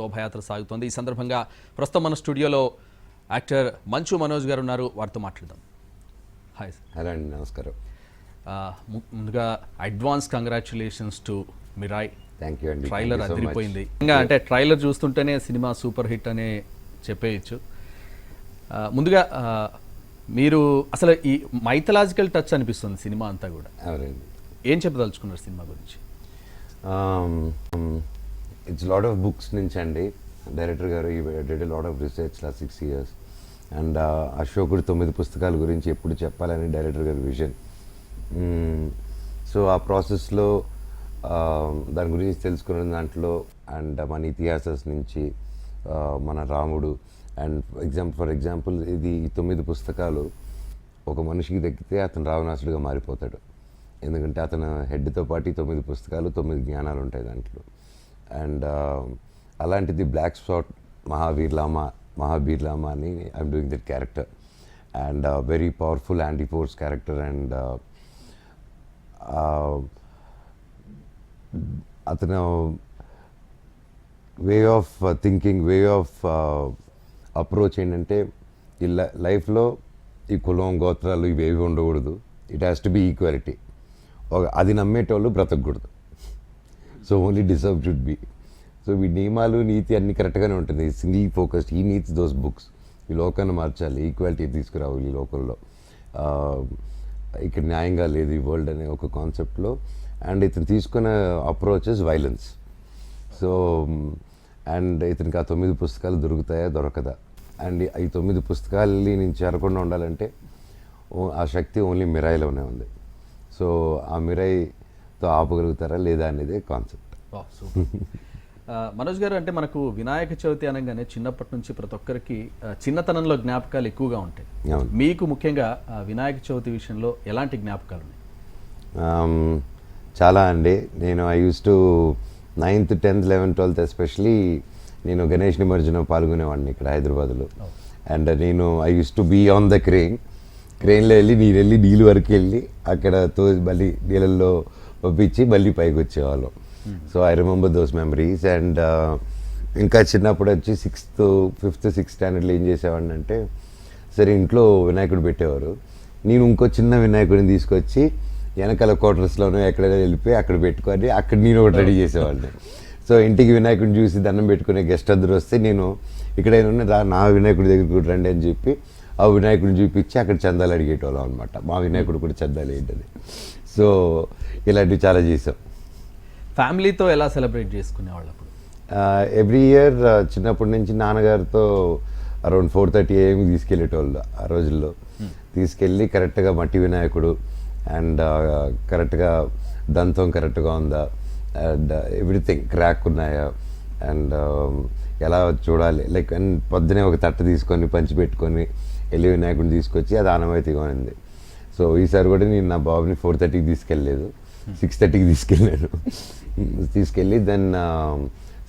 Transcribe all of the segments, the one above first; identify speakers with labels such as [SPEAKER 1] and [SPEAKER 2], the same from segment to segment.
[SPEAKER 1] శోభయాత్ర సాగుతోంది. ఈ సందర్భంగా ప్రస్తుతం మన స్టూడియోలో యాక్టర్ మంచు మనోజ్ గారు ఉన్నారు. వారితో మాట్లాడదాం. Hi sir.
[SPEAKER 2] హలో అండి, నమస్కారం.
[SPEAKER 1] ముందుగా advance congratulations to Mirai.
[SPEAKER 2] Thank you అండి.
[SPEAKER 1] ట్రైలర్ అదిరిపోయింది. ఇంకా అంటే ట్రైలర్ చూస్తుంటేనే సినిమా సూపర్ హిట్ అనే చెప్పేయచ్చు. ముందుగా మీరు అసలు ఈ మైథలాజికల్ టచ్ అనిపిస్తుంది సినిమా అంతా కూడా.
[SPEAKER 2] అవునండి.
[SPEAKER 1] ఏం చెప్పదలుచుకున్నారు సినిమా గురించి?
[SPEAKER 2] ఇట్స్ లాట్ ఆఫ్ బుక్స్ నుంచి అండి. డైరెక్టర్ గారు dead lot of research last 6 years and అశోకుడు 9 పుస్తకాల గురించి ఎప్పుడు చెప్పాలని డైరెక్టర్ గారి విజన్. సో ఆ ప్రాసెస్లో దాని గురించి తెలుసుకున్న దాంట్లో అండ్ మన ఇతిహాసస్ నుంచి మన రాముడు అండ్ ఫర్ ఎగ్జాంపుల్ ఇది 9 పుస్తకాలు ఒక మనిషికి దక్కితే అతను రావణాసుడిగా మారిపోతాడు. ఎందుకంటే అతను హెడ్తో పాటు 9 పుస్తకాలు 9 జ్ఞానాలు ఉంటాయి దాంట్లో. అండ్ అలాంటిది బ్లాక్ స్పాట్ మహాబీర్ లామా అని I'm doing that character and very powerful anti force character. And అతను way of thinking, way of approach ఏంటంటే ఈ లైఫ్లో ఈ కులం గోత్రాలు ఇవేవి ఉండకూడదు. It has to be equality. అది నమ్మేటోళ్ళు బ్రతకూడదు. So only deserve should be. So ఈ నియమాలు నీతి అన్నీ కరెక్ట్గానే ఉంటుంది. సింగిల్ ఫోకస్డ్ ఈ నీడ్స్ దోస్ బుక్స్. ఈ లోకాన్ని మార్చాలి, ఈక్వాలిటీ తీసుకురావాలి ఈ లోకంలో. ఇక్కడ న్యాయంగా లేదు ఈ వరల్డ్ అనే ఒక కాన్సెప్ట్లో. అండ్ ఇతను తీసుకున్న అప్రోచెస్ వైలెన్స్. సో అండ్ ఇతనికి ఆ 9 పుస్తకాలు దొరుకుతాయా దొరకదా, అండ్ ఈ 9 పుస్తకాలని నేను చేరకుండా ఉండాలంటే ఆ శక్తి ఓన్లీ మిరాయిలోనే ఉంది. సో ఆ మిరాయితో ఆపగలుగుతారా లేదా అనేది కాన్సెప్ట్.
[SPEAKER 1] మనోజ్ గారు, అంటే మనకు వినాయక చవితి అనగానే చిన్నప్పటి నుంచి ప్రతి ఒక్కరికి చిన్నతనంలో జ్ఞాపకాలు ఎక్కువగా ఉంటాయి. మీకు ముఖ్యంగా వినాయక చవితి విషయంలో ఎలాంటి జ్ఞాపకాలు ఉన్నాయి?
[SPEAKER 2] చాలా అండి. నేను I use to 9th 10th 11th 12th especially నేను గణేష్ నిమజ్జనం పాల్గొనేవాడిని ఇక్కడ హైదరాబాద్లో. అండ్ నేను I use to be on the క్రెయిన్లో వెళ్ళి నీళ్ళు వరకు వెళ్ళి అక్కడ మళ్ళీ నీళ్ళల్లో పంపించి మళ్ళీ పైకి వచ్చేవాళ్ళం. So I remember those memories. And ఇంకా చిన్నప్పుడు వచ్చి 5th 6th స్టాండర్డ్లో ఏం చేసేవాడిని అంటే, సరే ఇంట్లో వినాయకుడు పెట్టేవారు, నేను ఇంకో చిన్న వినాయకుడిని తీసుకొచ్చి వెనకాల క్వార్టర్స్లోనూ ఎక్కడైనా వెళ్ళిపోయి అక్కడ పెట్టుకొని అక్కడ నేను ఒకటి రెడీ చేసేవాడిని. సో ఇంటికి వినాయకుడిని చూసి దండం పెట్టుకునే గెస్ట్ అందరూ వస్తే నేను ఇక్కడైనా నా వినాయకుడి దగ్గరికి రండి అని చెప్పి ఆ వినాయకుడిని చూపించి అక్కడ చందాలు అడిగేటోళ్ళం అనమాట. మా వినాయకుడు కూడా చందాలు ఏంటది. సో ఇలాంటివి చాలా చేసాం.
[SPEAKER 1] ఫ్యామిలీతో ఎలా సెలబ్రేట్ చేసుకునేవాళ్ళు అప్పుడు?
[SPEAKER 2] ఎవ్రీ ఇయర్ చిన్నప్పటి నుంచి నాన్నగారితో అరౌండ్ 4:30 AM తీసుకెళ్ళేటోళ్ళు. ఆ రోజుల్లో తీసుకెళ్ళి కరెక్ట్గా మట్టి వినాయకుడు అండ్ కరెక్ట్గా దంతం కరెక్ట్గా ఉందా అండ్ ఎవ్రీథింగ్ క్రాక్ ఉన్నాయా అండ్ ఎలా చూడాలి లైక్ అండ్ పొద్దునే ఒక తట్ట తీసుకొని పంచి పెట్టుకొని వెళ్ళి వినాయకుడిని తీసుకొచ్చి అది ఆనవాయితీగా ఉంది. సో ఈసారి కూడా నేను నా బాబుని 4:30కి తీసుకెళ్ళలేదు, 6:30కి తీసుకెళ్ళి దెన్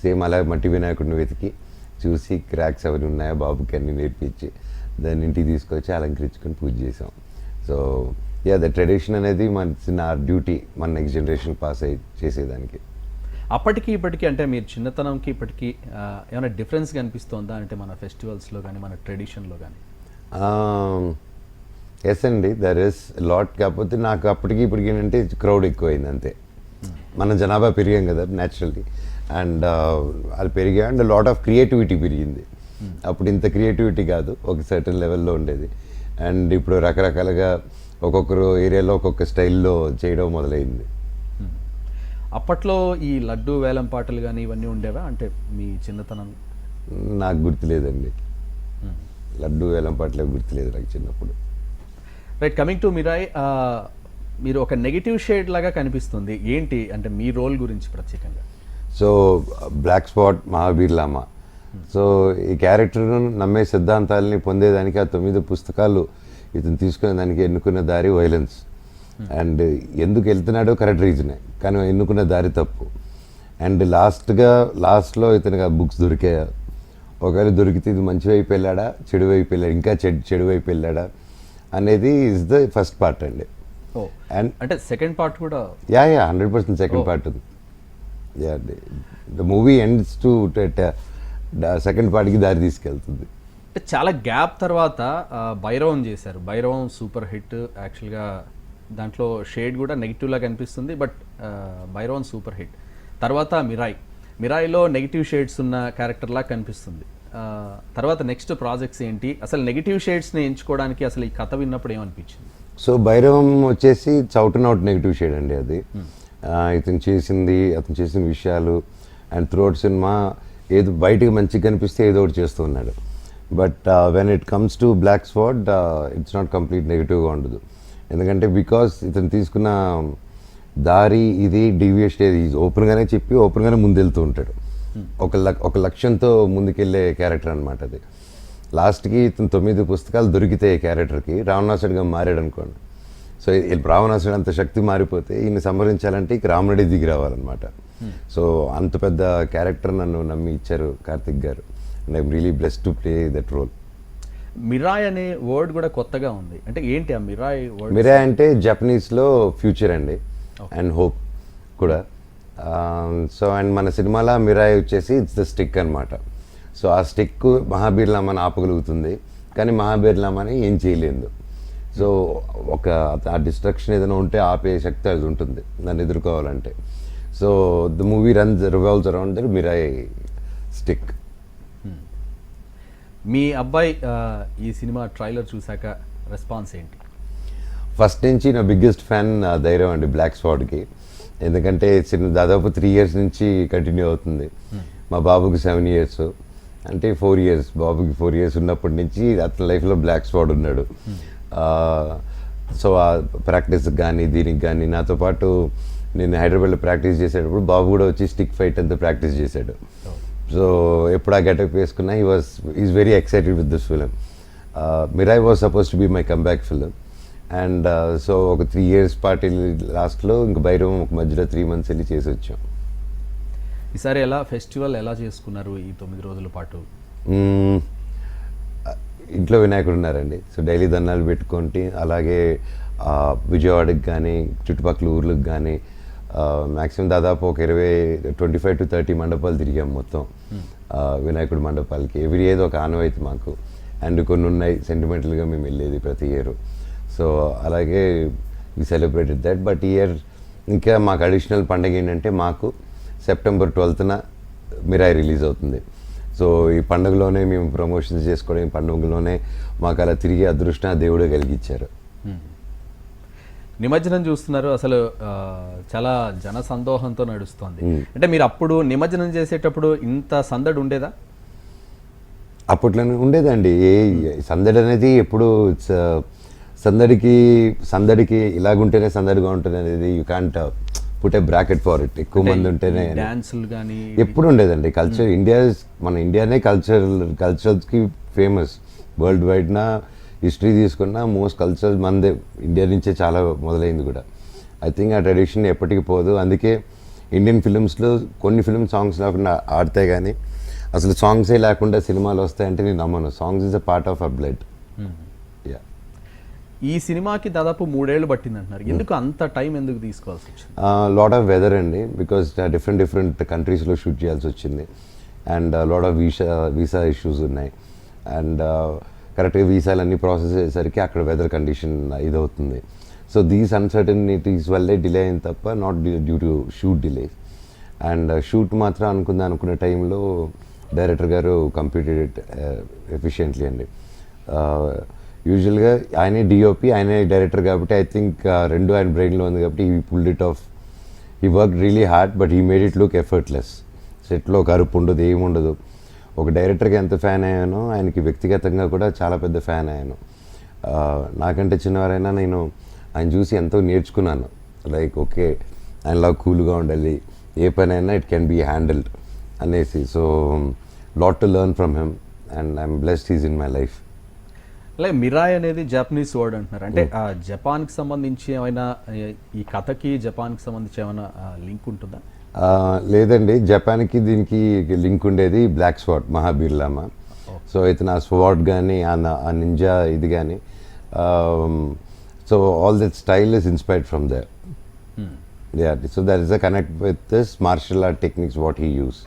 [SPEAKER 2] సేమ్ అలా మట్టి వినాయకుడిని వెతికి చూసి క్రాక్స్ అవన్నీ ఉన్నాయా బాబుకి అన్నీ నేర్పించి దాన్ని ఇంటికి తీసుకొచ్చి అలంకరించుకొని పూజ చేసాం. సో ద ట్రెడిషన్ అనేది మన డ్యూటీ, మన నెక్స్ట్ జనరేషన్ పాస్ అయ్యి చేసేదానికి.
[SPEAKER 1] అప్పటికి ఇప్పటికీ అంటే మీరు చిన్నతనంకి ఇప్పటికీ ఏమైనా డిఫరెన్స్ కనిపిస్తుందా? అంటే మన ఫెస్టివల్స్లో కానీ మన ట్రెడిషన్లో కానీ?
[SPEAKER 2] ఎస్ అండి, దర్ ఇస్ లాట్. కాకపోతే నాకు అప్పటికి ఇప్పటికి ఏంటంటే క్రౌడ్ ఎక్కువైంది అంతే. మన జనాభా పెరిగాం కదా న్యాచురల్లీ. అండ్ అది పెరిగా అండ్ లాట్ ఆఫ్ క్రియేటివిటీ పెరిగింది. అప్పుడు ఇంత క్రియేటివిటీ కాదు, ఒక సర్టన్ లెవెల్లో ఉండేది. అండ్ ఇప్పుడు రకరకాలుగా ఒక్కొక్కరు ఏరియాలో ఒక్కొక్క స్టైల్లో చేయడం మొదలైంది.
[SPEAKER 1] అప్పట్లో ఈ లడ్డు వేలం పాటలు కానీ ఇవన్నీ ఉండేవా? అంటే మీ చిన్నతనం
[SPEAKER 2] నాకు గుర్తులేదండి. లడ్డు వేలం పాటలు గుర్తులేదు నాకు చిన్నప్పుడు.
[SPEAKER 1] రైట్, కమింగ్ టు మిరాయ్, మీరు ఒక నెగిటివ్ షేడ్ లాగా కనిపిస్తుంది. ఏంటి అంటే మీ రోల్ గురించి ప్రత్యేకంగా?
[SPEAKER 2] సో బ్లాక్ స్పాట్ మహాబీర్ లామా. సో ఈ క్యారెక్టర్ను నమ్మే సిద్ధాంతాలని పొందేదానికి ఆ 9 పుస్తకాలు ఇతను తీసుకునే దానికి ఎన్నుకున్న దారి వైలెన్స్. అండ్ ఎందుకు వెళ్తున్నాడో కరెక్ట్ రీజనే, కానీ ఎన్నుకున్న దారి తప్పు. అండ్ లాస్ట్లో ఇతనికి ఆ బుక్స్ దొరికాయా, ఒకవేళ దొరికితే ఇది మంచి వైపు వెళ్ళాడా చెడు వైపు వెళ్ళాడు, ఇంకా చెడు వైపు వెళ్ళాడా అనేది ఇస్ ద ఫస్ట్ పార్ట్ అండి.
[SPEAKER 1] అండ్ అంటే సెకండ్ పార్ట్ కూడా
[SPEAKER 2] 100% సెకండ్ పార్ట్ ఉంది. The movie ends to second పార్ట్కి దారి తీసుకెళ్తుంది.
[SPEAKER 1] అంటే చాలా గ్యాప్ తర్వాత భైరవం చేశారు. Bhairavam super hit. యాక్చువల్గా దాంట్లో షేడ్ కూడా నెగిటివ్లా కనిపిస్తుంది, బట్ భైరవం సూపర్ హిట్. తర్వాత మిరాయిలో నెగిటివ్ షేడ్స్ ఉన్న క్యారెక్టర్లా కనిపిస్తుంది. తర్వాత నెక్స్ట్ ప్రాజెక్ట్స్ ఏంటి, అసలు నెగిటివ్ షేడ్స్ని ఎంచుకోవడానికి అసలు ఈ కథ విన్నప్పుడు ఏమనిపించింది?
[SPEAKER 2] సో భైరవం వచ్చేసి out and out negative shade అండి అది. అతను చేసిన విషయాలు అండ్ త్రూఅవుట్ సినిమా ఏదో బయటకు మంచిగా కనిపిస్తే ఏదో ఒకటి చేస్తూ ఉన్నాడు. But when it comes to black sword it's not complete నెగిటివ్గా ఉండదు. ఎందుకంటే బికాస్ ఇతను తీసుకున్న దారి ఇది డీవియేషన్ ఏది ఓపెన్గానే చెప్పి ఓపెన్గానే ముందెళ్తూ ఉంటాడు. ఒక లక్ష్యంతో ముందుకెళ్ళే క్యారెక్టర్ అనమాట అది. లాస్ట్కి ఇతను 9 పుస్తకాలు దొరికితే క్యారెక్టర్కి రావణాసుడిగా మారాడు అనుకోండి. సో రావణాసుడు అంత శక్తి మారిపోతే ఈయన సంహరించాలంటే ఇక రాముడి దిగి రావాలన్నమాట. సో అంత పెద్ద క్యారెక్టర్ నన్ను నమ్మి ఇచ్చారు Karthik garu. And I'm really blessed to play that role.
[SPEAKER 1] Mirai అనే వర్డ్ కూడా కొత్తగా ఉంది. అంటే ఏంటి ఆ మిరాయ్ వర్డ్?
[SPEAKER 2] మిరాయ్ అంటే జపనీస్లో ఫ్యూచర్ అండి, అండ్ హోప్ కూడా. సో అండ్ మన సినిమాలో మిరాయ్ వచ్చేసి ఇట్స్ ద స్టిక్ అనమాట. సో ఆ స్టిక్ మహాబీర్లామాని ఆపగలుగుతుంది, కానీ మహాబీర్లామాని ఏం చేయలేదు. సో ఆ డిస్ట్రక్షన్ ఏదైనా ఉంటే ఆపే శక్తి అది ఉంటుంది దాన్ని ఎదుర్కోవాలంటే. So the movie revolves around the Mirai stick.
[SPEAKER 1] మీ అబ్బాయి ఈ సినిమా ట్రైలర్ చూసాక రెస్పాన్స్ ఏంటి?
[SPEAKER 2] ఫస్ట్ నుంచి నా బిగ్గెస్ట్ ఫ్యాన్ ధైర్యం అండి బ్లాక్ స్వాడ్కి. ఎందుకంటే దాదాపు 3 years నుంచి కంటిన్యూ అవుతుంది. మా బాబుకి 7 years, అంటే 4 years, బాబుకి 4 years ఉన్నప్పటి నుంచి అతని లైఫ్లో బ్లాక్ స్వాడ్ ఉన్నాడు. సో ఆ ప్రాక్టీస్కి కానీ దీనికి కానీ నాతో పాటు నేను హైదరాబాద్లో ప్రాక్టీస్ చేసేటప్పుడు బాబు కూడా వచ్చి స్టిక్ ఫైట్ అంతా ప్రాక్టీస్ చేశాడు. సో ఎప్పుడు ఆ గెటప్ వేసుకున్నా is very excited with this film. Mirai was suppose to be my comeback film. And so ఒక 3 years పాటు లాస్ట్లో ఇంక భైరవం ఒక మధ్యలో 3 months వెళ్ళి చేసి వచ్చాం.
[SPEAKER 1] ఈసారి ఫెస్టివల్ ఎలా చేసుకున్నారు ఈ 9 రోజుల పాటు?
[SPEAKER 2] ఇంట్లో వినాయకుడు ఉన్నారండి. సో డైలీ దండాలు పెట్టుకుంటే అలాగే విజయవాడకి కానీ చుట్టుపక్కల ఊర్లకు కానీ మ్యాక్సిమం దాదాపు ఒక 25 to 30 మండపాలు తిరిగాం మొత్తం. వినాయకుడు మండపాలకి ఎవ్రీ ఏదో ఒక ఆనవాయితీ మాకు. అండ్ కొన్ని ఉన్నాయి సెంటిమెంటల్గా మేము వెళ్ళేది ప్రతి ఇయర్. సో అలాగే we celebrated that. But year ఇంకా మాకు అడిషనల్ పండుగ ఏంటంటే మాకు September 12th మిరాయ్ రిలీజ్ అవుతుంది. సో ఈ పండుగలోనే మేము ప్రమోషన్స్ చేసుకోవడం, ఈ పండుగలోనే మాకు అలా తిరిగే అదృష్టం దేవుడే కలిగించారు.
[SPEAKER 1] నిమజ్జనం చూస్తున్నారు, అసలు చాలా జన సందోహంతో నడుస్తోంది. అంటే మీరు అప్పుడు నిమజ్జనం చేసేటప్పుడు ఇంత సందడి ఉండేదా?
[SPEAKER 2] అప్పట్లోనే ఉండేదండి. సందడి అనేది ఎప్పుడు సందడికి ఇలాగుంటేనే సందడిగా ఉంటుంది అనేది you can't put a bracket for it. ఎక్కువ మంది ఉంటేనే
[SPEAKER 1] డాన్సులు కానీ
[SPEAKER 2] ఎప్పుడు ఉండేదండి. కల్చర్ మన ఇండియానే కల్చర్స్కి ఫేమస్. వరల్డ్ వైడ్న హిస్టరీ తీసుకున్న మోస్ట్ కల్చర్ మనదే ఇండియా నుంచే చాలా మొదలైంది కూడా. ఐ థింక్ ఆ ట్రెడిషన్ ఎప్పటికీ పోదు. అందుకే ఇండియన్ ఫిలిమ్స్లో కొన్ని ఫిలిం సాంగ్స్ లేకుండా ఆడితే కానీ అసలు సాంగ్సే లేకుండా సినిమాలు వస్తాయంటే నేను నమ్మను. Songs is a part of our blood.
[SPEAKER 1] ఈ సినిమాకి దాదాపు 3 ఏళ్ళు పట్టింది అంటున్నారు. ఎందుకు అంత టైం ఎందుకు తీసుకోవాల్సి వచ్చింది?
[SPEAKER 2] లాట్ ఆఫ్ వెదర్ అండి. బికాస్ డిఫరెంట్ కంట్రీస్లో షూట్ చేయాల్సి వచ్చింది. And lot of visa issues ఉన్నాయి. అండ్ కరెక్ట్గా వీసాలన్నీ ప్రాసెస్ అయ్యేసరికి అక్కడ వెదర్ కండిషన్ ఇదవుతుంది. సో దీస్ అన్సర్టనిటీస్ వల్లే డిలే అయింది తప్ప not due to shoot delays. And shoot మాత్రం అనుకునే టైంలో డైరెక్టర్ గారు కంప్లీటెడ్ ఇట్ ఎఫిషియెంట్లీ అండి. యూజువల్గా ఆయనే డిఓపి, ఆయనే డైరెక్టర్ కాబట్టి ఐ థింక్ రెండు ఆయన బ్రెయిన్లో ఉంది కాబట్టి he pulled it of. He work really hard but he made it look effortless. సెట్లో ఒక అరుపు ఉండదు, ఏముండదు. ఒక డైరెక్టర్కి ఎంత ఫ్యాన్ అయ్యానో ఆయనకి వ్యక్తిగతంగా కూడా చాలా పెద్ద ఫ్యాన్ అయ్యాను. నాకంటే చిన్నవారైనా నేను ఆయన చూసి ఎంతో నేర్చుకున్నాను. లైక్ ఓకే ఆయనలా కూల్గా ఉండాలి, ఏ పనైనా ఇట్ కెన్ బీ హ్యాండిల్డ్ అనేసి. So lot to learn from him and I'm blessed he's in my life.
[SPEAKER 1] అలాగే మిరాయ్ అనేది జపనీస్ వర్డ్ అంటున్నారు. అంటే జపాన్కి సంబంధించి ఏమైనా ఈ కథకి జపాన్కి సంబంధించి ఏమైనా లింక్ ఉంటుందా?
[SPEAKER 2] లేదండి, జపాన్కి దీనికి లింక్ ఉండేది బ్లాక్ స్వాడ్, మహాబీర్లామా. సో ఇతను ఆ స్వాడ్ కానీ ఆ నింజా ఇది కానీ so all that style is inspired from there. So that is a connect with this martial art techniques what he use.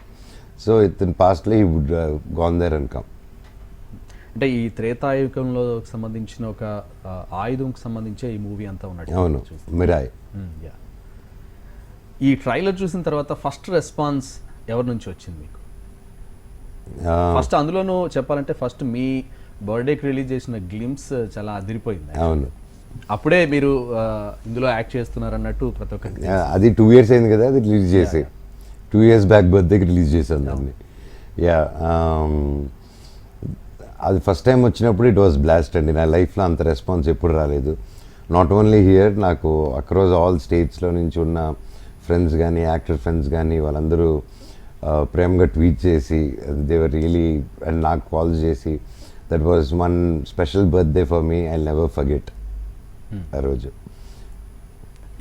[SPEAKER 2] So in pastly he would gone there and come.
[SPEAKER 1] అంటే ఈ త్రేతాయుగంలో సంబంధించిన ఒక ఆయుధంకి సంబంధించే ఈ movie అంతా ఉన్నట్టు
[SPEAKER 2] అవును, Mirai.
[SPEAKER 1] Yeah. ఈ ట్రైలర్ చూసిన తర్వాత ఫస్ట్ రెస్పాన్స్ ఎవరి నుంచి వచ్చింది మీకు? ఫస్ట్ అందులోనూ చెప్పాలంటే ఫస్ట్ మీ బర్త్డేకి రిలీజ్ చేసిన గ్లిమ్స్ చాలా అదిరిపోయింది.
[SPEAKER 2] అవును,
[SPEAKER 1] అప్పుడే మీరు ఇందులో యాక్ట్ చేస్తున్నారు అన్నట్టు ప్రతి ఒక్కరికి.
[SPEAKER 2] అది 2 years అయింది కదా అది రిలీజ్ చేసి. 2 years బ్యాక్ బర్త్డేకి రిలీజ్ చేశాను దాన్ని. యా, అది ఫస్ట్ టైం వచ్చినప్పుడు ఇట్ వాస్ బ్లాస్ట్ అండి. నా లైఫ్లో అంత రెస్పాన్స్ ఎప్పుడు రాలేదు. నాట్ ఓన్లీ హియర్, నాకు అక్రాస్ ఆల్ స్టేట్స్లో నుంచి ఉన్న ఫ్రెండ్స్ కానీ యాక్టర్ ఫ్రెండ్స్ కానీ వాళ్ళందరూ ప్రేమగా ట్వీట్ చేసి దేవర్ రియలీ అండ్ నాకు కాల్ చేసి that was one special birthday for me. I never forget ఆ రోజు.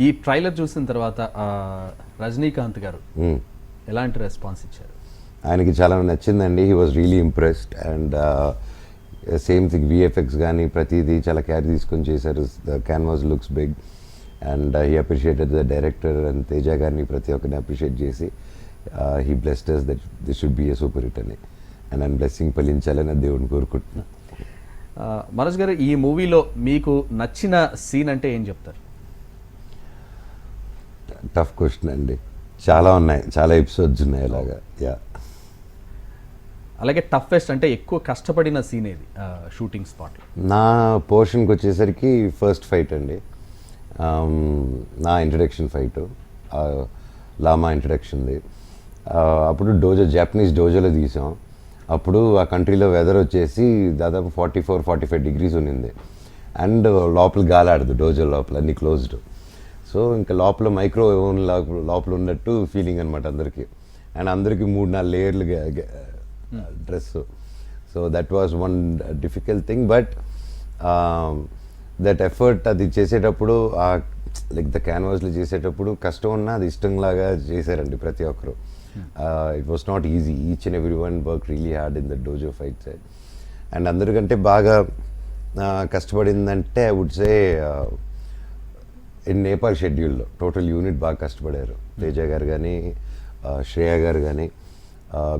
[SPEAKER 1] ఈ ట్రైలర్ చూసిన తర్వాత రజనీకాంత్ గారు ఎలాంటి రెస్పాన్స్ ఇచ్చారు?
[SPEAKER 2] ఆయనకి చాలా నచ్చిందండి. He was really impressed and same thing VFX కానీ ప్రతిదీ చాలా కేర్ తీసుకొని చేశారు. The canvas looks big and he appreciated the director and Teja గారిని ప్రతి ఒక్కరిని అప్రిషియేట్ చేసి he blessed us that this should be a super hit అని. అండ్ ఆయన బ్లెస్సింగ్ ఫలించాలని దేవుడిని కోరుకుంటున్నాను.
[SPEAKER 1] మనోజ్ గారు, ఈ మూవీలో మీకు నచ్చిన సీన్ అంటే ఏం చెప్తారు?
[SPEAKER 2] టఫ్ క్వశ్చన్ అండి, చాలా ఉన్నాయి, చాలా ఎపిసోడ్స్ ఉన్నాయి అలాగా. యా,
[SPEAKER 1] అలాగే టఫెస్ట్ అంటే ఎక్కువ కష్టపడిన సీన్ ఏది షూటింగ్ స్పాట్లో?
[SPEAKER 2] నా పోర్షన్కి వచ్చేసరికి ఫస్ట్ ఫైట్ అండి. నా ఇంట్రడక్షన్ ఫైట్, లామా ఇంట్రడక్షన్ది. అప్పుడు జాపనీస్ డోజోలో తీసాం. అప్పుడు ఆ కంట్రీలో వెదర్ వచ్చేసి దాదాపు 44-45 degrees ఉన్నింది. అండ్ లోపల గాలాడదు, డోజో లోపల అన్నీ క్లోజ్డ్. సో ఇంకా లోపల మైక్రో ఓవెన్ లోపల ఉన్నట్టు ఫీలింగ్ అనమాట అందరికీ. అండ్ అందరికీ 3-4 లేయర్లు dress. So that was one difficult thing. But that effort అది చేసేటప్పుడు లైక్ ద క్యాన్వాస్లో చేసేటప్పుడు కష్టం ఉన్నా అది ఇష్టంలాగా చేశారండి ప్రతి ఒక్కరు. It was not easy. Each and every one work really hard in the dojo fight side. And అందరికంటే బాగా కష్టపడిందంటే I would say in Nepal షెడ్యూల్లో టోటల్ యూనిట్ బాగా కష్టపడారు. తేజ గారు కానీ శ్రేయ గారు కానీ,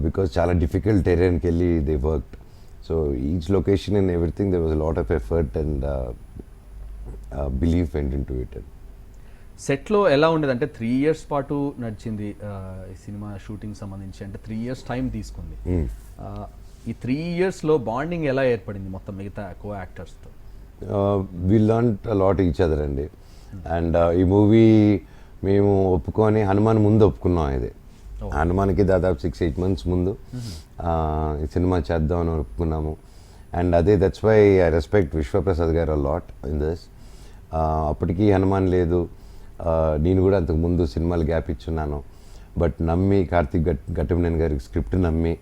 [SPEAKER 2] బికాజ్ చాలా డిఫికల్ట్ టెరెన్కి వెళ్ళి they worked. So each location and everything there was lot of effort and belief went in to it.
[SPEAKER 1] సెట్లో ఎలా ఉండేది అంటే 3 years పాటు నడిచింది ఈ సినిమా షూటింగ్ సంబంధించి, అంటే 3 years టైం తీసుకుంది. ఈ 3 yearsలో బాండింగ్ ఎలా ఏర్పడింది మొత్తం మిగతా కో యాక్టర్స్తో?
[SPEAKER 2] We learned a lot each other అండి. అండ్ ఈ మూవీ మేము ఒప్పుకొని హనుమాన్ ముందు ఒప్పుకున్నాం. ఇది హనుమాన్కి దాదాపు 6-8 months ముందు ఈ సినిమా చేద్దామని ఒప్పుకున్నాము. అండ్ అదే that's why I respect Vishwaprasad garu a lot in this. అప్పటికి హనుమాన్ లేదు, నేను కూడా అంతకుముందు సినిమాలు గ్యాప్ ఇచ్చున్నాను. బట్ నమ్మి కార్తిక్ ఘట్టమనేని గారికి స్క్రిప్ట్ నమ్మి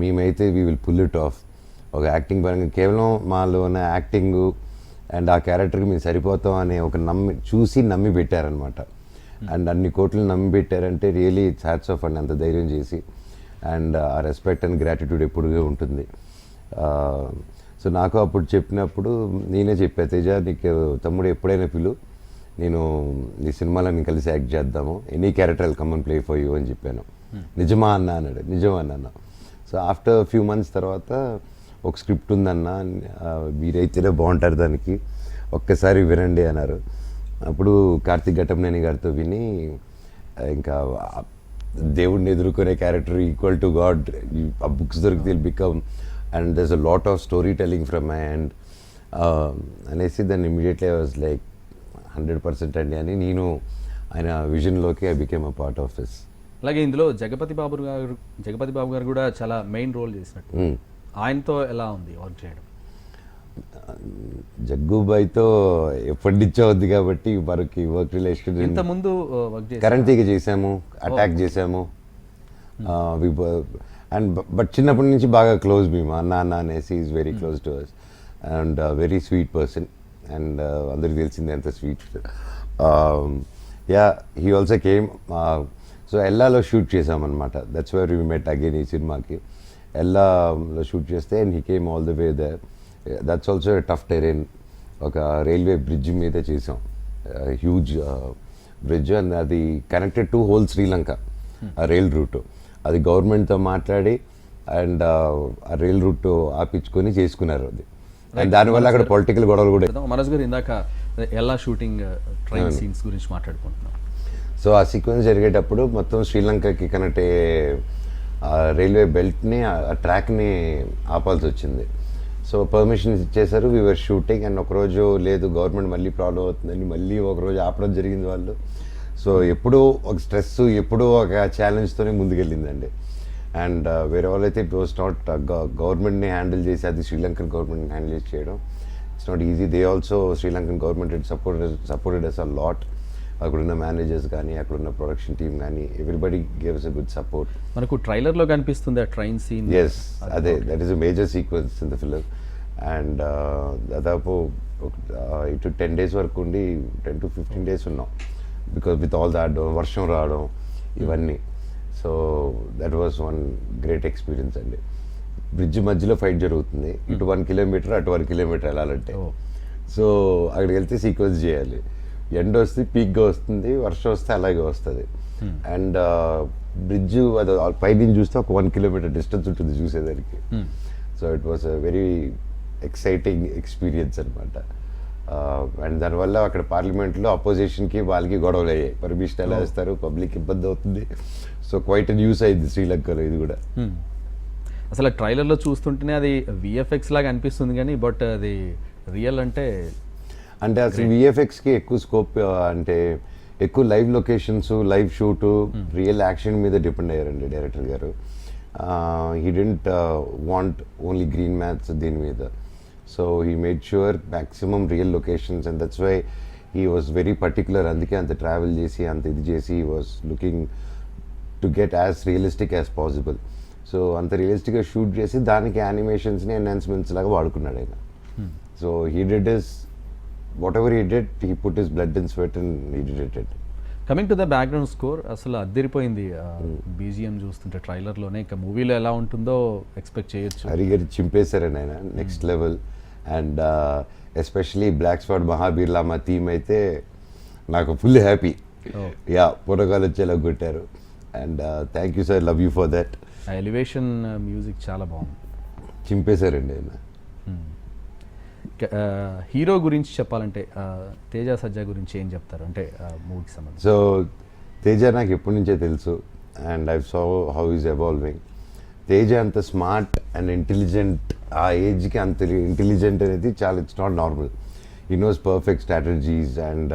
[SPEAKER 2] మేమైతే we will pull it off. ఒక యాక్టింగ్ పరంగా కేవలం మాలో ఉన్న యాక్టింగు అండ్ ఆ క్యారెక్టర్కి మేము సరిపోతాం అనే ఒక నమ్మి పెట్టారనమాట. అండ్ అన్ని కోట్లు నమ్మి పెట్టారంటే రియలీ ఇట్స్ హ్యాట్స్ ఆఫ్ అండి, అంత ధైర్యం చేసి. అండ్ ఆ రెస్పెక్ట్ అండ్ గ్రాటిట్యూడ్ ఎప్పుడుగా ఉంటుంది. సో నాకు అప్పుడు చెప్పినప్పుడు నేనే చెప్పా, తేజ నీకు తమ్ముడు ఎప్పుడైనా పిలు, నేను ఈ సినిమాలో నేను కలిసి యాక్ట్ చేద్దాము, any character come and play for you అని చెప్పాను. నిజమా అన్న అన్నాడు. నిజమా అన్న. సో ఆఫ్టర్ ఫ్యూ మంత్స్ తర్వాత ఒక స్క్రిప్ట్ ఉందన్న, మీరైతేనే బాగుంటారు దానికి, ఒక్కసారి వినండి అన్నారు. అప్పుడు కార్తిక్ ఘట్టమనేని గారితో విని ఇంకా దేవుడిని ఎదుర్కొనే క్యారెక్టర్ ఈక్వల్ టు గాడ్, ఆ బుక్స్ దొరికితే become and దర్స్ a lot of story telling from my hand అనేసి దాన్ని ఇమీడియట్లీ ఐ వాజ్ లైక్ 100% అండి అని నేను ఆయన విజన్లోకి I became a part of this.
[SPEAKER 1] అలాగే ఇందులో జగపతి బాబు గారు కూడా చాలా మెయిన్ రోల్ చేసినట్టు, ఆయనతో ఎలా ఉంది వర్క్ చేయడం?
[SPEAKER 2] జగ్గుబాయితో ఎప్పటి నుంచో ఉంది కాబట్టి మనకి వర్క్ రిలేషన్.
[SPEAKER 1] ఇంత ముందు
[SPEAKER 2] కరెంట్ తీగ చేసాము, అటాక్ చేసాము. అండ్ బట్ చిన్నప్పటి నుంచి బాగా క్లోజ్ మేము, అన్న అనేసి is very close to us and very sweet person. And అందరికి తెలిసింది ఎంత sweet. Yeah, he also came. So ఎల్లాలో షూట్ చేసామన్నమాట. That's where we met again ఈ సినిమాకి. ఎల్లాలో షూట్ చేస్తే and he came all the way there. That's also tough terrain. ఒక రైల్వే బ్రిడ్జ్ మీద చేసాం, హ్యూజ్ బ్రిడ్జ్. అండ్ అది కనెక్టెడ్ టు హోల్ శ్రీలంక, ఆ రైల్ రూట్. అది గవర్నమెంట్తో మాట్లాడి అండ్ ఆ రైల్ రూట్ ఆపించుకొని చేసుకున్నారు అది. అండ్ దానివల్ల అక్కడ పొలిటికల్ గొడవలు కూడా.
[SPEAKER 1] మనోజ్ గారు ఇందాక ఎలా షూటింగ్ ట్రైన్ సీన్స్ గురించి మాట్లాడుకుంటున్నాం.
[SPEAKER 2] సో ఆ సీక్వెన్స్ జరిగేటప్పుడు మొత్తం శ్రీలంకకి కనెక్ట్ అయ్యే రైల్వే బెల్ట్ని ఆ ట్రాక్ని ఆపాల్సి వచ్చింది. సో పర్మిషన్స్ ఇచ్చేసారు, వీఆర్ షూటింగ్. అండ్ ఒకరోజు లేదు గవర్నమెంట్ మళ్ళీ ప్రాబ్లం అవుతుందని మళ్ళీ ఒకరోజు ఆపడం జరిగింది వాళ్ళు. సో ఎప్పుడూ ఒక స్ట్రెస్, ఎప్పుడూ ఒక ఛాలెంజ్తోనే ముందుకెళ్ళిందండి. అండ్ వేరే వాళ్ళైతే ఇట్ వాస్ నాట్ గవర్నమెంట్ని హ్యాండిల్ చేసి అది శ్రీలంకన్ గవర్నమెంట్ని హ్యాండిల్ చేయడం it's not easy. They also Sri Lankan government it supported us a lot. అక్కడున్న మేనేజర్స్ కానీ అక్కడున్న ప్రొడక్షన్ టీమ్ కానీ everybody gaves a good support.
[SPEAKER 1] మనకు ట్రైలర్లో కనిపిస్తుంది ఆ ట్రైన్ సీన్.
[SPEAKER 2] ఎస్, అదే that is a major sequence in the film. And దాదాపు ఇటు 10 days వరకు ఉండి 10 to 15 days ఉన్నాం, బికాస్ విత్ ఆల్ దాట్ వర్షం రావడం ఇవన్నీ. So that was one great experience అండి. బ్రిడ్జ్ మధ్యలో ఫైట్ జరుగుతుంది, ఇటు 1 kilometer అటు 1 kilometer వెళ్ళాలంటే. సో అక్కడికి వెళ్తే సీక్వెన్స్ చేయాలి. ఎండ వస్తే పీక్గా వస్తుంది, వర్షం వస్తే అలాగే వస్తుంది. అండ్ బ్రిడ్జ్ అది పైనుంచి చూస్తే ఒక 1 kilometer డిస్టెన్స్ ఉంటుంది చూసేదానికి. So it was a very exciting experience అనమాట. అండ్ దానివల్ల అక్కడ పార్లమెంట్లో అపోజిషన్కి వాళ్ళకి గొడవలు అయ్యాయి, పర్మిషన్ ఎలా ఇస్తారు, పబ్లిక్ ఇబ్బంది అవుతుంది. సో క్వైట్ న్యూస్ అయింది శ్రీలంకలో ఇది కూడా.
[SPEAKER 1] అసలు ట్రైలర్లో చూస్తుంటేనే అది విఎఫ్ఎక్స్ లాగా అనిపిస్తుంది కానీ బట్ అది రియల్ అంటే
[SPEAKER 2] అసలు విఎఫ్ఎక్స్కి ఎక్కువ స్కోప్, అంటే ఎక్కువ live locations, live shoot, real action మీద డిపెండ్ అయ్యారండి డైరెక్టర్ గారు. He didn't want only green mats దీని మీద. So he made sure maximum real locations and that's why he was very particular. అందుకే అంత ట్రావెల్ చేసి అంత ఇది చేసి he was looking to get as realistic as possible. So అంత రియలిస్టిక్గా షూట్ చేసి దానికి యానిమేషన్స్ని ఎన్హాన్స్మెంట్స్ లాగా వాడుకున్నాడు ఆయన. So he did his whatever he did, he put his blood and sweat and he did it.
[SPEAKER 1] Coming to the background score, అసలు అద్దరిపోయింది BGM చూస్తుంటే ట్రైలర్లోనే. ఇంకా మూవీలో ఎలా ఉంటుందో ఎక్స్పెక్ట్ చేయొచ్చు.
[SPEAKER 2] హరిగారు చింపేశారని ఆయన next level. And especially black spot మహాబీర్లా మా థీమ్ అయితే నాకు ఫుల్ హ్యాపీ. యా, పురగాలు వచ్చేలా కొట్టారు. And thank you sir, love you for that.
[SPEAKER 1] ఆ ఎలివేషన్ మ్యూజిక్ చాలా బాగుంది,
[SPEAKER 2] చింపేశారండి ఆయన.
[SPEAKER 1] హీరో గురించి చెప్పాలంటే తేజ సజ్జా గురించి ఏం చెప్తారు అంటే మూవీకి సంబంధించి?
[SPEAKER 2] సో తేజ నాకు ఎప్పటి నుంచే తెలుసు and I saw how is evolving. Teja అంత స్మార్ట్ అండ్ ఇంటెలిజెంట్, ఆ ఏజ్కి అంత ఇంటెలిజెంట్ అనేది చాలా, it's not normal. He knows perfect strategies and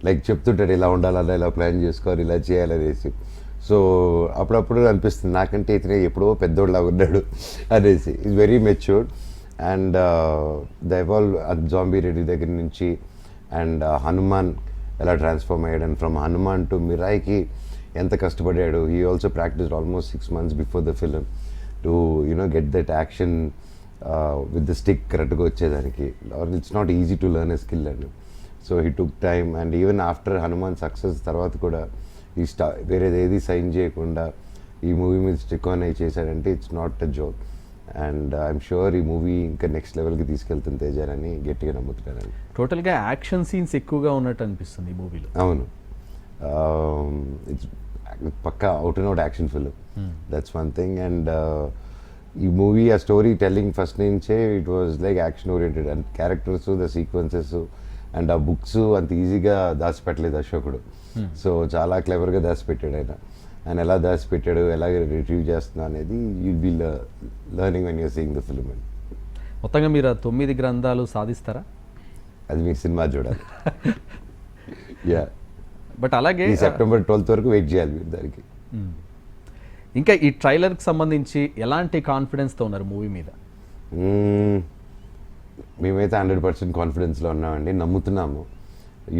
[SPEAKER 2] like చెప్తుంటాడు ఇలా ఉండాలన్నా, ఇలా ప్లాన్ చేసుకోవాలి, ఇలా చేయాలనేసి. సో అప్పుడప్పుడు అనిపిస్తుంది నాకంటే ఇతనే ఎప్పుడో పెద్దోళ్ళగా ఉన్నాడు అనేసి. Is very matured. And the evolve Zombie Reddy దగ్గర నుంచి అండ్ హనుమాన్ ఎలా ట్రాన్స్ఫార్మ్ అయ్యాడు, అండ్ ఫ్రమ్ హనుమాన్ టు మిరాయికి ఎంత కష్టపడ్డాడు. He also practised almost 6 months before the film to get that action with the stick కరెక్ట్గా వచ్చేదానికి. It's not easy to learn a skill and so he took time. And even after Hanuman success తర్వాత కూడా ఈ వేరేది ఏది sign చేయకుండా ఈ movie మీద స్టిక్ ఆన్ అయ్యి చేశాడంటే it's not a joke. And I'm sure ఈ మూవీ ఇంకా నెక్స్ట్ లెవెల్కి తీసుకెళ్తుంది తేజానని గట్టిగా నమ్ముతున్నానండి.
[SPEAKER 1] టోటల్గా యాక్షన్ సీన్స్ ఎక్కువగా ఉన్నట్టు అనిపిస్తుంది ఈ మూవీలో.
[SPEAKER 2] అవును, ఇట్స్ పక్కా out and out action film, that's one thing. And ఈ మూవీ ఆ స్టోరీ టెల్లింగ్ ఫస్ట్ నుంచే it was like action oriented. And characters, the sequences and ఆ బుక్స్ అంత ఈజీగా దాచిపెట్టలేదు అశోకుడు. సో చాలా క్లెవర్గా దాచిపెట్టాడు ఆయన. ఆయన ఎలా దాచిపెట్టాడు, ఎలా రిట్రీవ్ చేస్తున్నా అనేది you'll be learning when you're seeing the film.
[SPEAKER 1] మొత్తంగా మీరు 9 గ్రంథాలు సాధిస్తారా?
[SPEAKER 2] అది మీరు సినిమా చూడాలి. యా,
[SPEAKER 1] బట్ అలాగే
[SPEAKER 2] September 12th వరకు వెయిట్ చేయాలి మీరు దానికి.
[SPEAKER 1] ఇంకా ఈ ట్రైలర్కి సంబంధించి ఎలాంటి కాన్ఫిడెన్స్తో ఉన్నారు మూవీ మీద?
[SPEAKER 2] మేమైతే 100% కాన్ఫిడెన్స్లో ఉన్నామండి, నమ్ముతున్నాము.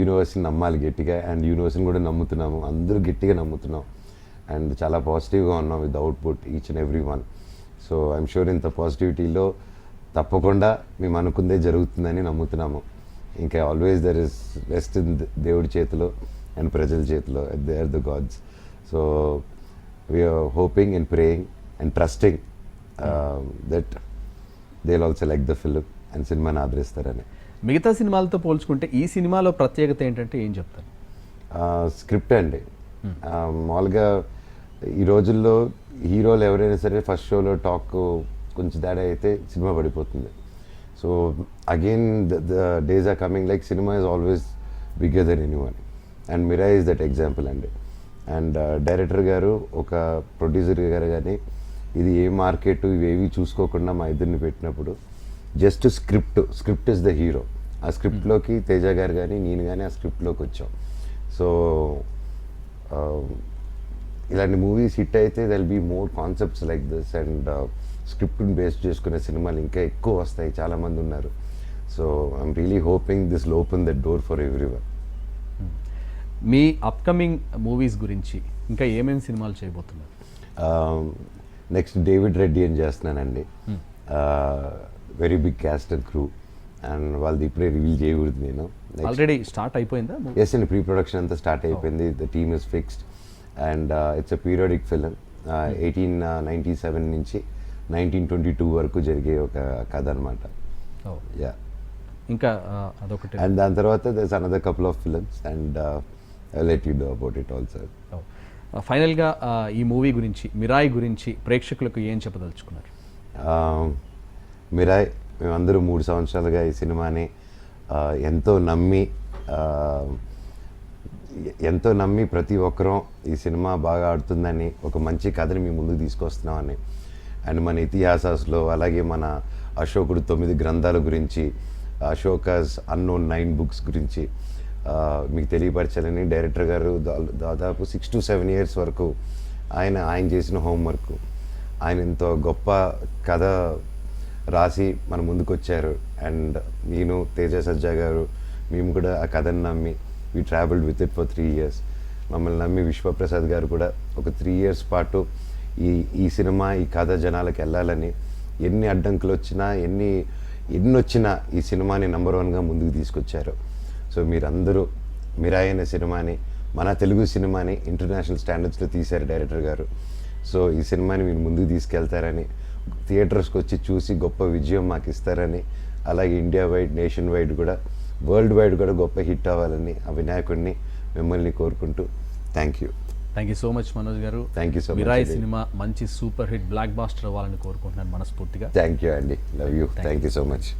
[SPEAKER 2] యూనివర్స్ని నమ్మాలి గట్టిగా, అండ్ యూనివర్స్ని కూడా నమ్ముతున్నాము, అందరూ గట్టిగా నమ్ముతున్నాం. అండ్ చాలా పాజిటివ్గా ఉన్నాం with output each and every one. So I'm sure ఇంత పాజిటివిటీలో తప్పకుండా మేము అనుకుందే జరుగుతుందని నమ్ముతున్నాము. ఇంకా always there is rest in దేవుడి చేతిలో అండ్ ప్రజల చేతిలో, they are the gods. So we're hoping and praying and trusting that they will also like the film and సినిమాని ఆదరిస్తారని.
[SPEAKER 1] మిగతా సినిమాలతో పోల్చుకుంటే ఈ సినిమాలో ప్రత్యేకత ఏంటంటే ఏం చెప్తారు?
[SPEAKER 2] స్క్రిప్ట్ అండి. మామూలుగా ఈ రోజుల్లో హీరోలు ఎవరైనా సరే ఫస్ట్ షోలో టాక్ కొంచెం తేడా అయితే సినిమా పడిపోతుంది. So again the days are coming like సినిమా is always bigger than anyone and Mirai is that example అండి. అండ్ డైరెక్టర్ గారు ఒక ప్రొడ్యూసర్ గారు కానీ ఇది ఏ మార్కెట్ ఇవేవి చూసుకోకుండా మా ఇద్దరిని పెట్టినప్పుడు just script is the hero. ఆ స్క్రిప్ట్లోకి తేజ గారు కానీ నేను కానీ ఆ స్క్రిప్ట్లోకి వచ్చాం. సో ఇలాంటి మూవీస్ హిట్ అయితే they'll be more concepts like this and స్క్రిప్ట్ని బేస్ చేసుకునే సినిమాలు ఇంకా ఎక్కువ వస్తాయి, చాలామంది ఉన్నారు. So I'm really hoping this will open that door for everyone.
[SPEAKER 1] మీ అప్కమింగ్ మూవీస్ గురించి ఇంకా ఏమేమి సినిమాలు చేయబోతున్నారు?
[SPEAKER 2] నెక్స్ట్ డేవిడ్ రెడ్డి అని చేస్తున్నానండి. Very big cast and crew and వాళ్ళది ఇప్పుడే రివీల్ చేయకూడదు నేను.
[SPEAKER 1] ఆల్రెడీ స్టార్ట్ అయిపోయిందా?
[SPEAKER 2] ఎస్ అండి, ప్రీ ప్రొడక్షన్ అంతా స్టార్ట్ అయిపోయింది. The team is fixed and it's a periodic film. 1897 నుంచి 1922 వరకు జరిగే ఒక కథ అనమాట. యా,
[SPEAKER 1] ఇంకా అదొకటి.
[SPEAKER 2] అండ్ దాని తర్వాత దర్స్ another couple of films and I let you know about it also.
[SPEAKER 1] ఫైనల్గా ఈ మూవీ గురించి, మిరాయ్ గురించి ప్రేక్షకులకు ఏం చెప్పదలుచుకున్నారు?
[SPEAKER 2] మిరాయ్ మేమందరూ 3 సంవత్సరాలుగా ఈ సినిమాని ఎంతో నమ్మి ప్రతి ఒక్కరూ ఈ సినిమా బాగా ఆడుతుందని, ఒక మంచి కథని మీ ముందుకు తీసుకొస్తున్నామని, అండ్ మన ఇతిహాసాస్లో అలాగే మన అశోకుడు 9 గ్రంథాల గురించి, అశోకాస్ అన్నోన్ 9 బుక్స్ గురించి మీకు తెలియపరచాలని డైరెక్టర్ గారు దాదాపు 6 to 7 years వరకు ఆయన చేసిన హోంవర్క్, ఆయన ఎంతో గొప్ప కథ రాసి మన ముందుకు వచ్చారు. అండ్ నేను, తేజ సజ్జా గారు, మేము కూడా ఆ కథను నమ్మి we travelled with it for 3 years. మమ్మల్ని నమ్మి విశ్వప్రసాద్ గారు కూడా ఒక 3 years పాటు ఈ సినిమా, ఈ కథ జనాలకు వెళ్ళాలని ఎన్ని అడ్డంకులు వచ్చినా ఎన్ని వచ్చినా ఈ సినిమాని నెంబర్ 1గా ముందుకు తీసుకొచ్చారు. సో మీరందరూ మిరాయ్ అనే సినిమాని, మన తెలుగు సినిమాని ఇంటర్నేషనల్ స్టాండర్డ్స్లో తీశారు డైరెక్టర్ గారు. సో ఈ సినిమాని మీరు ముందుకు తీసుకెళ్తారని, థియేటర్స్కి వచ్చి చూసి గొప్ప విజయం మాకు ఇస్తారని, అలాగే ఇండియా వైడ్, నేషన్ వైడ్ కూడా, వరల్డ్ వైడ్ కూడా గొప్ప హిట్ అవ్వాలని ఆ వినాయకుడిని మిమ్మల్ని కోరుకుంటూ thank you
[SPEAKER 1] so much Manoj గారు.
[SPEAKER 2] Thank you so much.
[SPEAKER 1] Mirai సినిమా మంచి సూపర్ హిట్ బ్లాక్ బాస్టర్ అవ్వాలని కోరుకుంటున్నాను మనస్ఫూర్తిగా.
[SPEAKER 2] థ్యాంక్ యూ అండి, love you, thank you so much.